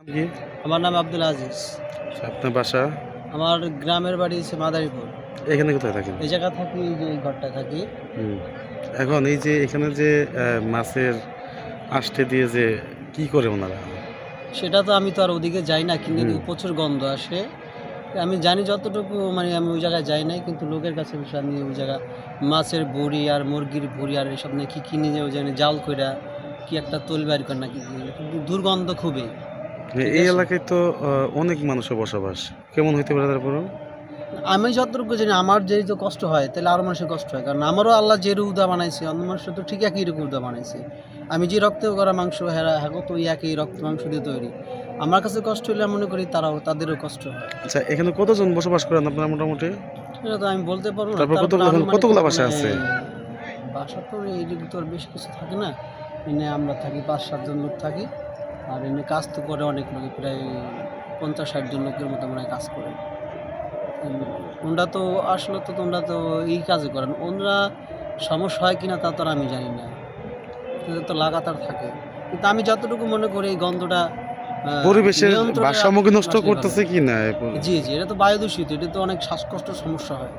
কি? আমার নাম আব্দুল আজিজ। আপনার বাসা? আমার গ্রামের বাড়ি হচ্ছে মাদারীপুর। এখানে কোথায় থাকেন? এই জায়গা থাকি, এই যে এই ঘরটায় থাকি। হুম। এখন এই যে এখানে যে মাছের আঁশটে দিয়ে যে কি করে ওনারা? সেটা তো আমি তো আর ওদিকে যাই না, কিন্তু হুম। প্রচুর গন্ধ আসে। আমি জানি যতটুকু, মানে আমি ওই জায়গায় যাই নাই, কিন্তু লোকের কাছে বসে আমি ওই জায়গা মাছের বড়ি আর মুরগির ভুঁড়ি আর এসব নাকি কি নিয়ে ওই জায়গায় জাল কইরা কি একটা তৈল বাইর করে নাকি, কিন্তু দুর্গন্ধ খুবই। ঠিক এই আছে? এলাকায় তো অনেক মানুষের বসবাস। কেমন হইতে পারে তারপরেও? আমি যতটুকু জানি আমার যেহেতু কষ্ট হয়, তাহলে আরও মানুষের কষ্ট হয়। কারণ আমারও আল্লাহ যে রুদা বানাইছে, অন্য মানুষের তো ঠিক একই রকম রুদা বানাইছে। আমি যে রক্তে করা মাংস, হ্যাগো তো ওই একই রক্ত মাংস দিয়ে তৈরি। আমার কাছে কষ্ট হলে আমি মনে করি তাদেরও কষ্ট হয়। আচ্ছা, এখানে কতজন বসবাস করেন আপনারা মোটামুটি? এটা তো আমি বলতে পারবো না। তারপর তারপরে এখন আনুমানিক কতগুলা বাসা মানে আছে? বাসা তো এইদিকে তো আর বেশি কিছু থাকে না। এনে আমরা থাকি ৫-৭ জন লোক থাকি। আর এমনি কাজ তো করে অনেক লোক, প্রায় ৫০-৬০ জন লোকের মতো মনে হয় কাজ করে। ওনরা তো আসলে তো তোমরা তো এই কাজই করেন। ওনরা সমস্যা হয় কিনা তা তো আর আমি জানি না। এদের তো লাগাতার থাকে। কিন্তু আমি যতটুকু মনে করি এই গন্ধটা পরিবেশের নিয়ন্ত্রণে ভারসাম্য কি নষ্ট রাখলে ভালো করতেছে হয়। কি না? জি, জি, এটা তো বায়ু দূষিত। এটা তো অনেক শ্বাসকষ্টের সমস্যা হয়।